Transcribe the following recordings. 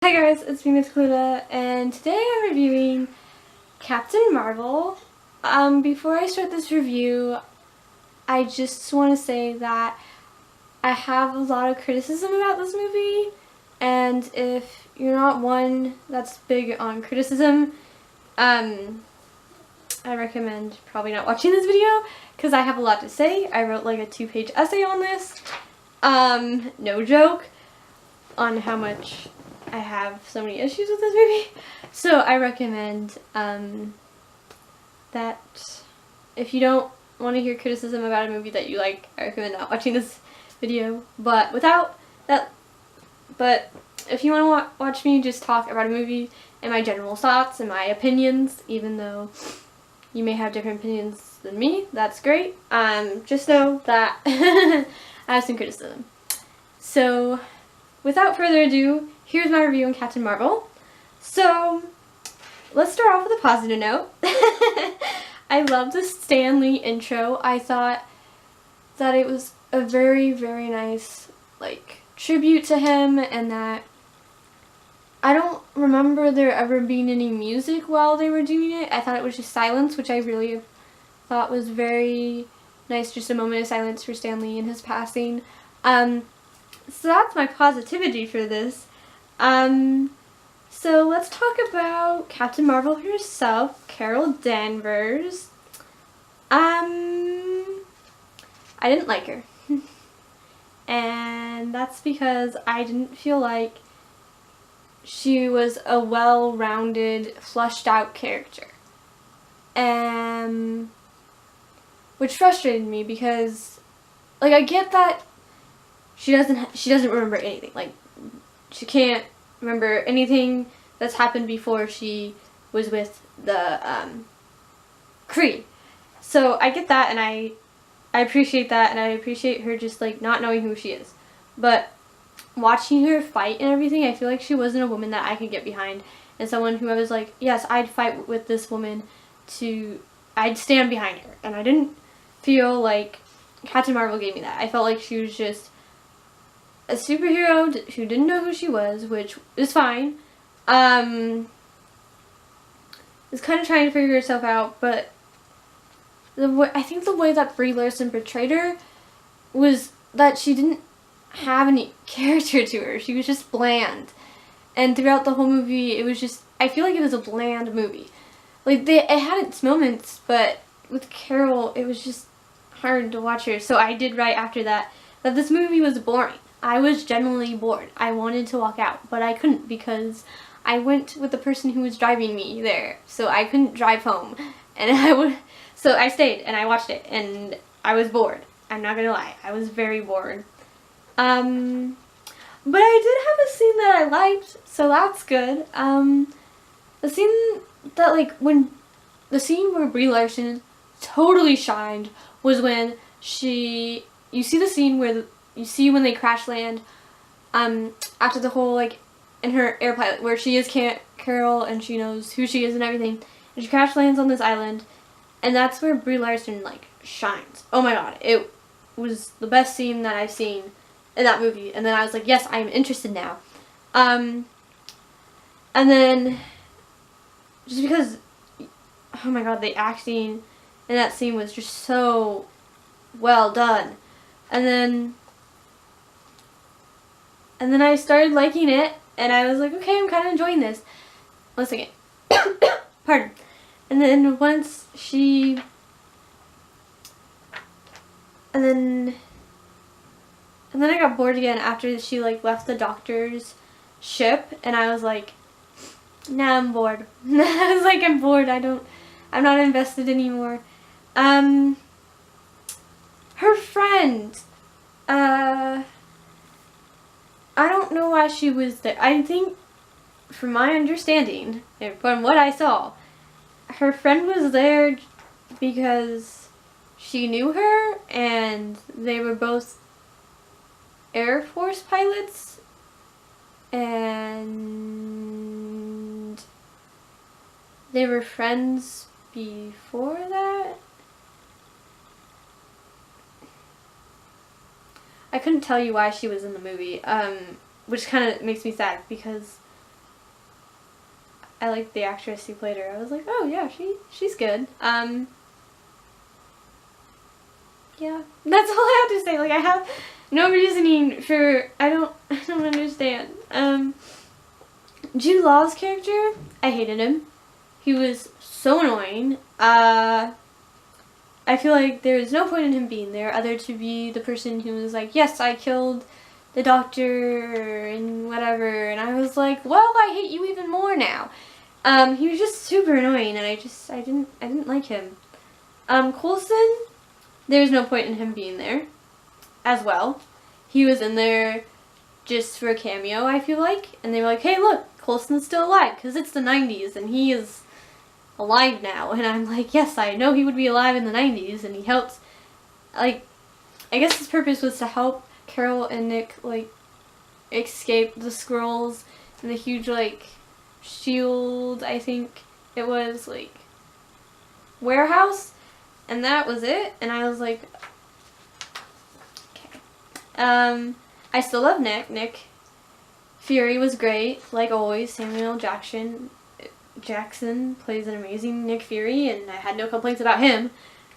Hi guys, it's me, Miss Cluda, and today I'm reviewing Captain Marvel. Before I start this review, I just want to say that I have a lot of criticism about this movie, and if you're not one that's big on criticism, I recommend probably not watching this video, because I have a lot to say. I wrote like a 2-page essay on this, no joke, on how much I have so many issues with this movie. So I recommend that if you don't want to hear criticism about a movie that you like, I recommend not watching this video. But if you want to watch me just talk about a movie and my general thoughts and my opinions, even though you may have different opinions than me, that's great. Just know that I have some criticism. So without further ado, here's my review on Captain Marvel. So, let's start off with a positive note. I love the Stan Lee intro. I thought that it was a very, very nice, tribute to him, and that I don't remember there ever being any music while they were doing it. I thought it was just silence, which I really thought was very nice, just a moment of silence for Stan Lee and his passing. So that's my positivity for this. So let's talk about Captain Marvel herself, Carol Danvers. I didn't like her. And that's because I didn't feel like she was a well-rounded, fleshed-out character. Which frustrated me because, I get that she doesn't remember anything. She can't remember anything that's happened before she was with the Kree. So I get that, and I appreciate that, and I appreciate her just not knowing who she is. But watching her fight and everything, I feel like she wasn't a woman that I could get behind, and someone who I was like, yes, I'd fight with this woman, I'd stand behind her. And I didn't feel like Captain Marvel gave me that. I felt like she was just a superhero who didn't know who she was, which is fine. Was kind of trying to figure herself out, but I think the way that Brie Larson portrayed her was that she didn't have any character to her. She was just bland. And throughout the whole movie, it was just, I feel like it was a bland movie. It had its moments, but with Carol, it was just hard to watch her. So I did write after that this movie was boring. I was genuinely bored. I wanted to walk out, but I couldn't because I went with the person who was driving me there, so I couldn't drive home. And so I stayed and I watched it, and I was bored. I'm not gonna lie, I was very bored. But I did have a scene that I liked, so that's good. The scene that the scene where Brie Larson totally shined was when you see the scene where you see when they crash land, after the whole, in her air pilot, where she is Carol, and she knows who she is and everything, and she crash lands on this island, and that's where Brie Larson, shines. Oh my god, it was the best scene that I've seen in that movie, and then I was like, yes, I'm interested now. And then, just because, oh my god, the acting in that scene was just so well done. And then I started liking it, and I was like, okay, I'm kind of enjoying this. 1 second. Pardon. And then once and then I got bored again after she left the doctor's ship, and I was like, nah, I'm bored. I was like, I'm bored. I'm not invested anymore. Her friend, I don't know why she was there. I think, from my understanding, and from what I saw, her friend was there because she knew her, and they were both Air Force pilots, and they were friends before that. I couldn't tell you why she was in the movie, which kind of makes me sad because I liked the actress who played her. I was like, oh yeah, she's good. Yeah, that's all I have to say. Like, I have no reasoning for, I don't understand. Jude Law's character, I hated him. He was so annoying. I feel like there is no point in him being there other to be the person who was like, yes, I killed the doctor and whatever. And I was like, well, I hate you even more now. He was just super annoying, and I didn't like him. Coulson, there's no point in him being there as well. He was in there just for a cameo, I feel like. And they were like, hey, look, Coulson's still alive because it's the 90s and he is alive now. And I'm like, yes, I know he would be alive in the 90s, and he helped, like, I guess his purpose was to help Carol and Nick, like, escape the Skrulls and the huge, like, shield, I think it was, like, warehouse. And that was it. And I was like, okay. I still love Nick. Nick Fury was great, like always. Samuel Jackson plays an amazing Nick Fury, and I had no complaints about him.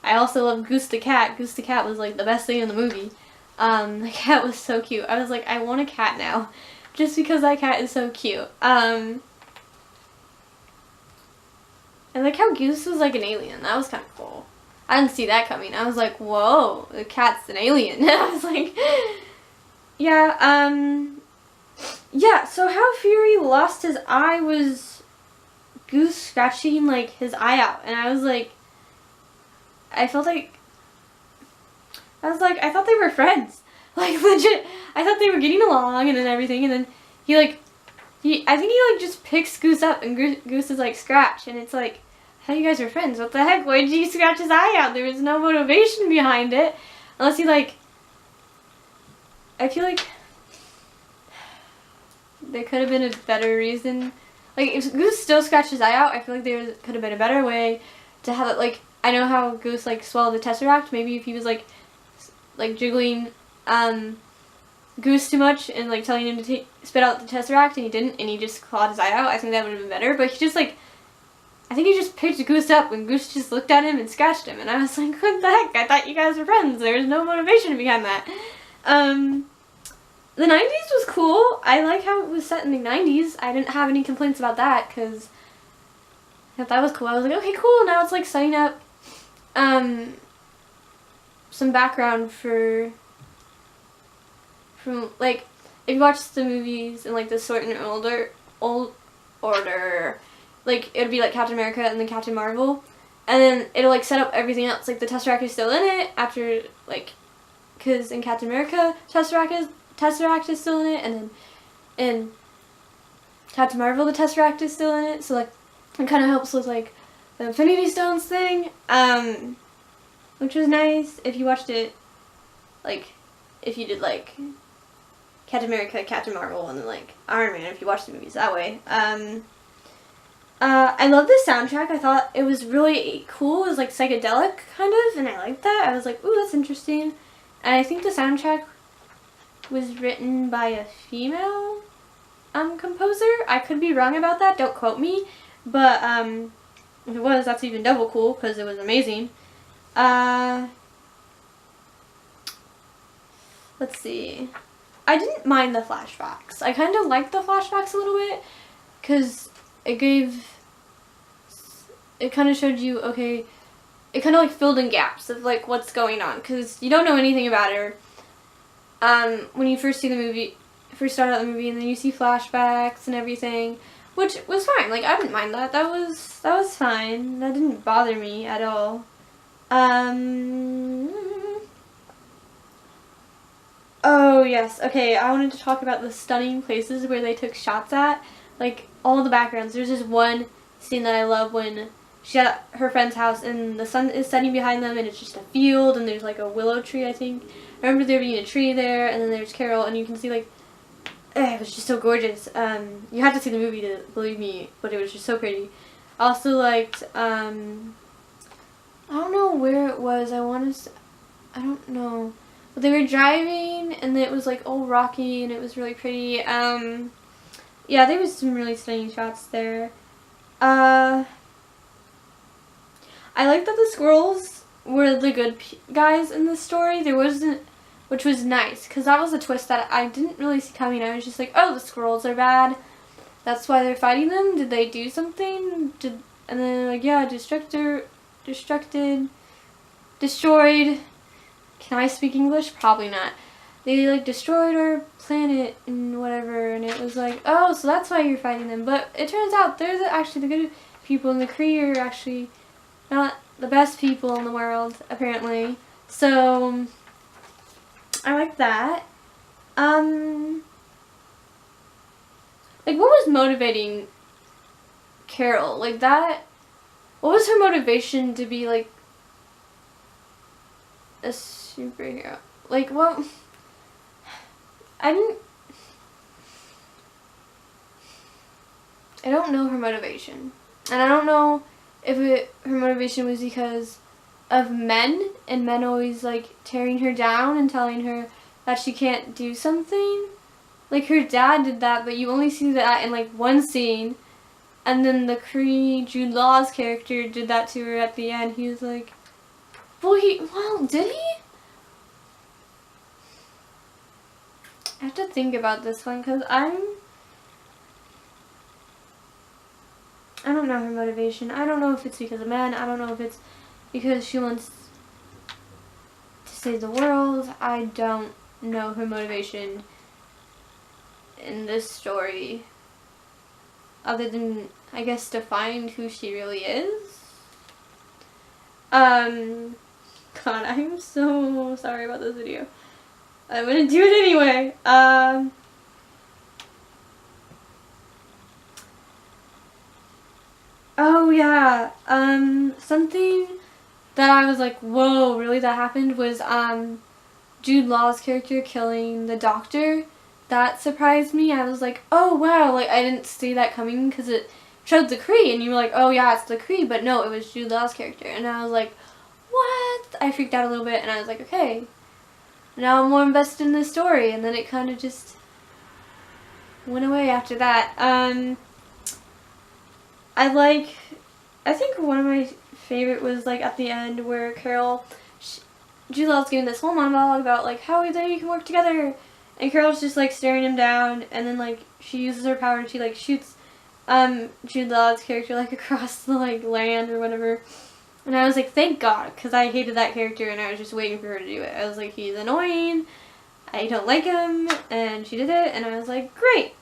I also love Goose the cat. Goose the cat was like the best thing in the movie. The cat was so cute. I was like, I want a cat now, just because that cat is so cute. I like how Goose was like an alien. That was kind of cool. I didn't see that coming. I was like, whoa, the cat's an alien. I was like, yeah, yeah, so how Fury lost his eye was Goose scratching, like, his eye out. And I was like, I thought they were friends. Like, legit, I thought they were getting along and then everything. And then I think he, like, just picks Goose up and Goose is, like, scratch. And it's like, how you guys are friends? What the heck? Why did you scratch his eye out? There was no motivation behind it. Unless he, like, I feel like there could have been a better reason. Like, if Goose still scratched his eye out, I feel like there could have been a better way to have it, like, I know how Goose, like, swallowed the Tesseract. Maybe if he was, like jiggling, Goose too much and, like, telling him to spit out the Tesseract, and he didn't, and he just clawed his eye out, I think that would have been better. But he just, like, I think he just picked Goose up when Goose just looked at him and scratched him. And I was like, what the heck? I thought you guys were friends. There was no motivation behind that. The 90s was cool. I like how it was set in the 90s. I didn't have any complaints about that because I thought that was cool. I was like, okay, cool. Now it's like setting up some background from like, if you watch the movies in like the certain old order, like it would be like Captain America and then Captain Marvel, and then it'll like set up everything else. Like the Tesseract is still in it after, like, because in Captain America Tesseract is still in it, and then in Captain Marvel the Tesseract is still in it. So like it kind of helps with like the Infinity Stones thing, which was nice. If you watched it, like if you did like Captain America, Captain Marvel, and then like Iron Man, if you watch the movies that way. I love the soundtrack. I thought it was really cool. It was like psychedelic kind of, and I liked that. I was like, ooh, that's interesting. And I think the soundtrack was written by a female composer. I could be wrong about that. Don't quote me. But if it was, that's even double cool because it was amazing. Let's see. I didn't mind the flashbacks. I kind of liked the flashbacks a little bit because it kind of showed you, okay, it kind of like filled in gaps of like what's going on because you don't know anything about her when you first start out the movie, and then you see flashbacks and everything, which was fine. Like, I didn't mind that. That was fine. That didn't bother me at all. Oh, yes. Okay, I wanted to talk about the stunning places where they took shots at. Like, all the backgrounds. There's this one scene that I love when she's at her friend's house and the sun is setting behind them and it's just a field and there's like a willow tree, I think. I remember there being a tree there, and then there's Carol, and you can see like, it was just so gorgeous. You had to see the movie to believe me, but it was just so pretty. I also liked, I don't know where it was. I don't know. But they were driving, and it was like all rocky, and it was really pretty. Yeah, there was some really stunning shots there. I like that the squirrels were the good guys in this story. There wasn't, which was nice, because that was a twist that I didn't really see coming. I was just like, oh, the squirrels are bad. That's why they're fighting them? Did they do something? And then like, yeah, destroyed. Can I speak English? Probably not. They like destroyed our planet and whatever, and it was like, oh, so that's why you're fighting them. But it turns out they're actually the good people, and the Kree are actually not the best people in the world, apparently. So I like that. Like, what was motivating Carol? Like, that, what was her motivation to be, like, a superhero? Like, what, I don't know her motivation. And I don't know if her motivation was because of men, and men always, like, tearing her down and telling her that she can't do something. Like, her dad did that, but you only see that in, like, one scene. And then the Kree, Jude Law's character, did that to her at the end. He was like, well, did he? I have to think about this one, because I don't know her motivation. I don't know if it's because of men. I don't know if it's because she wants to save the world. I don't know her motivation in this story, other than, I guess, to find who she really is. God, I'm so sorry about this video. I'm gonna do it anyway. Oh yeah, something that I was like, whoa, really, that happened, was, Jude Law's character killing the doctor. That surprised me. I was like, oh wow, like, I didn't see that coming, because it showed the Kree, and you were like, oh yeah, it's the Kree, but no, it was Jude Law's character, and I was like, what? I freaked out a little bit, and I was like, okay, now I'm more invested in the story, and then it kind of just went away after that. I think one of my favorite was, like, at the end where Jude Law's giving this whole monologue about, like, how they can work together, and Carol's just, like, staring him down, and then, like, she uses her power and she, like, shoots Jude Law's character, like, across the, like, land or whatever. And I was like, thank God, because I hated that character and I was just waiting for her to do it. I was like, he's annoying, I don't like him, and she did it, and I was like, great.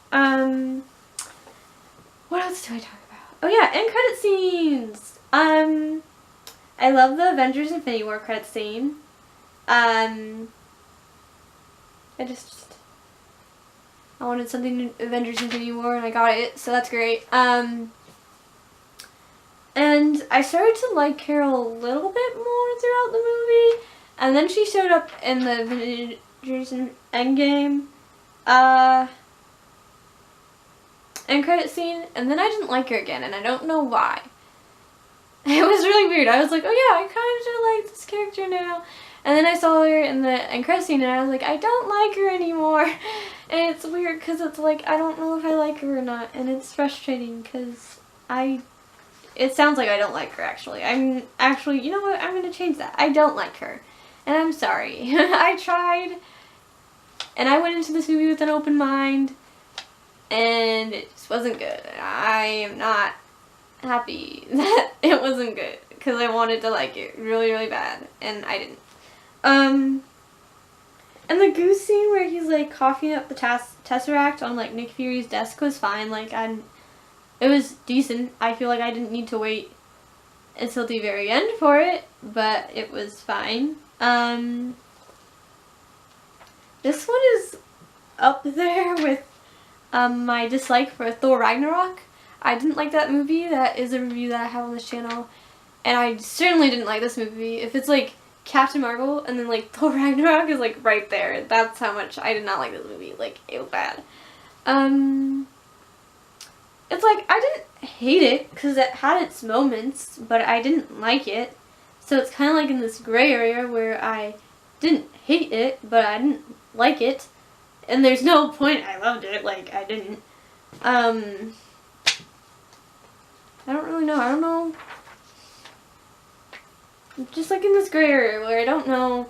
What else do I talk about? Oh yeah, end credit scenes. I love the Avengers Infinity War credit scene. I wanted something in Avengers Infinity War, and I got it, so that's great. And I started to like Carol a little bit more throughout the movie, and then she showed up in the Avengers Endgame end credit scene, and then I didn't like her again, and I don't know why. It was really weird. I was like, oh yeah, I kind of like this character now. And then I saw her in the end credit scene, and I was like, I don't like her anymore. And it's weird, because it's like, I don't know if I like her or not, and it's frustrating, because it sounds like I don't like her, actually. I'm actually, you know what, I'm going to change that. I don't like her, and I'm sorry. I tried, and I went into this movie with an open mind, and it just wasn't good. I am not happy that it wasn't good, because I wanted to like it really, really bad, and I didn't. And the goose scene where he's like coughing up the Tesseract on like Nick Fury's desk was fine. Like, it was decent. I feel like I didn't need to wait until the very end for it, but it was fine. This one is up there with my dislike for Thor Ragnarok. I didn't like that movie. That is a review that I have on this channel. And I certainly didn't like this movie. If it's like Captain Marvel and then like Thor Ragnarok is like right there. That's how much I did not like this movie. Like, it was bad. It's like, I didn't hate it because it had its moments, but I didn't like it. So it's kind of like in this gray area where I didn't hate it, but I didn't like it. And there's no point I loved it. Like, I didn't. I don't really know. I don't know. I'm just like in this gray area where I don't know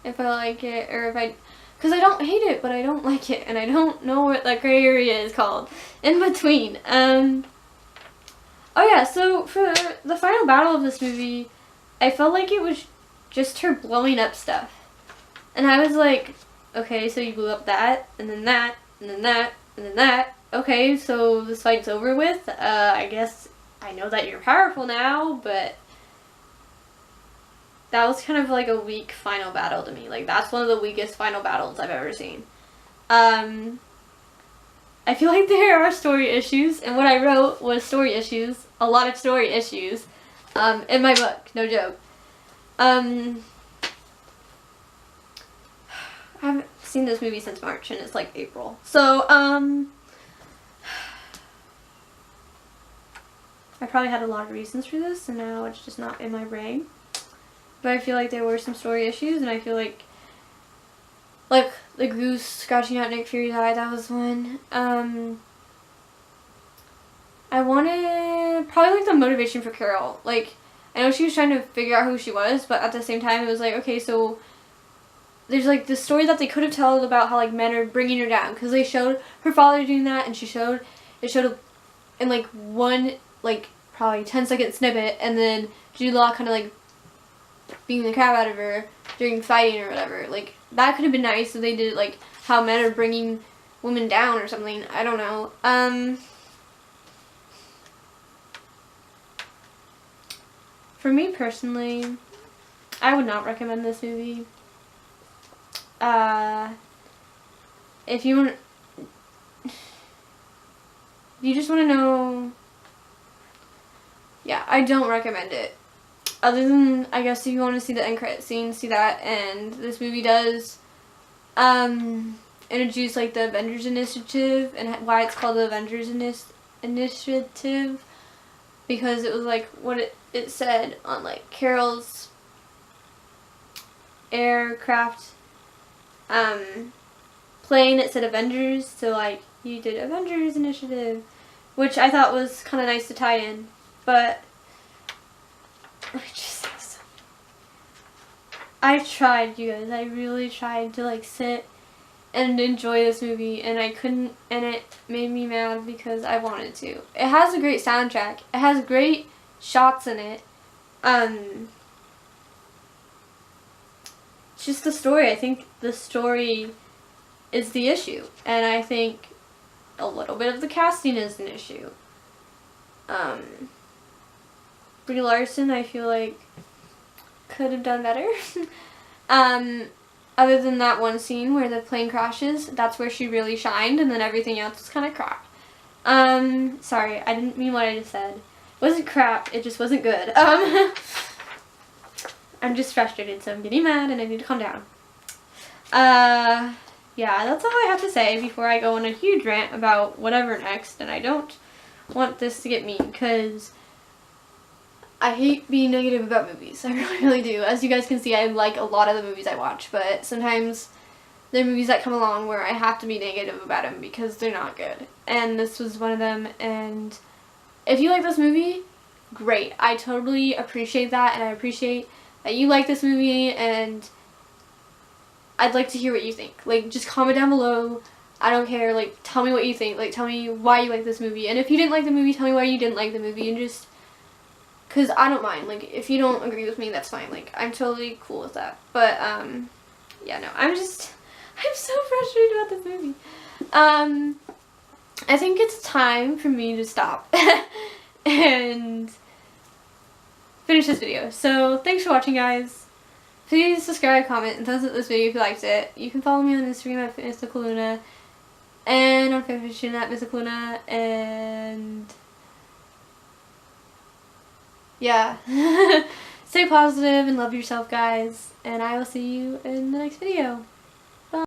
if I like it or if I... Because I don't hate it, but I don't like it. And I don't know what that gray area is called. In between. Oh yeah, so for the final battle of this movie, I felt like it was just her blowing up stuff. And I was like, okay, so you blew up that, and then that, and then that, and then that. Okay, so this fight's over with. I guess I know that you're powerful now, but that was kind of like a weak final battle to me. Like, that's one of the weakest final battles I've ever seen. I feel like there are story issues, and what I wrote was story issues. A lot of story issues. In my book, no joke. I haven't seen this movie since March, and it's like April. So, I probably had a lot of reasons for this, and now it's just not in my brain. But I feel like there were some story issues, and I feel like the goose scratching out Nick Fury's eye, that was one. I wanted probably like the motivation for Carol. Like, I know she was trying to figure out who she was, but at the same time, it was like, okay, so there's like this story that they could have told about how like men are bringing her down, because they showed her father doing that, and it showed in like one like probably 10-second snippet, and then Jude Law kind of like beating the crap out of her during fighting or whatever. Like, that could have been nice if they did like how men are bringing women down or something. I don't know. For me personally, I would not recommend this movie. If you just want to know, yeah, I don't recommend it. Other than, I guess, if you want to see the end credit scene, see that. And this movie does introduce like the Avengers Initiative and why it's called the Avengers Initiative, because it was like what it said on like Carol's aircraft plane. It said Avengers, so like you did Avengers Initiative, which I thought was kind of nice to tie in. But I tried, you guys. I really tried to like sit and enjoy this movie, and I couldn't, and it made me mad because I wanted to. It has a great soundtrack. It has great shots in it. Just the story. I think the story is the issue, and I think a little bit of the casting is an issue. Brie Larson, I feel like, could have done better. Other than that one scene where the plane crashes, that's where she really shined, and then everything else was kind of crap. Sorry, I didn't mean what I just said. It wasn't crap, it just wasn't good. I'm just frustrated, so I'm getting mad, and I need to calm down. Yeah, that's all I have to say before I go on a huge rant about whatever next, and I don't want this to get mean, because I hate being negative about movies. I really, really do. As you guys can see, I like a lot of the movies I watch, but sometimes there are movies that come along where I have to be negative about them because they're not good. And this was one of them, and if you like this movie, great. I totally appreciate that, and I appreciate that you like this movie, and I'd like to hear what you think. Like, just comment down below. I don't care. Like, tell me what you think. Like, tell me why you like this movie. And if you didn't like the movie, tell me why you didn't like the movie, and just... because I don't mind. Like, if you don't agree with me, that's fine. Like, I'm totally cool with that. But, yeah, no. I'm so frustrated about this movie. I think it's time for me to stop and finish this video. So, thanks for watching, guys. Please subscribe, comment, and thumbs up this video if you liked it. You can follow me on Instagram at MysticalLuna, and on fanfiction at MysticalLuna, and... yeah. Stay positive and love yourself, guys, and I will see you in the next video.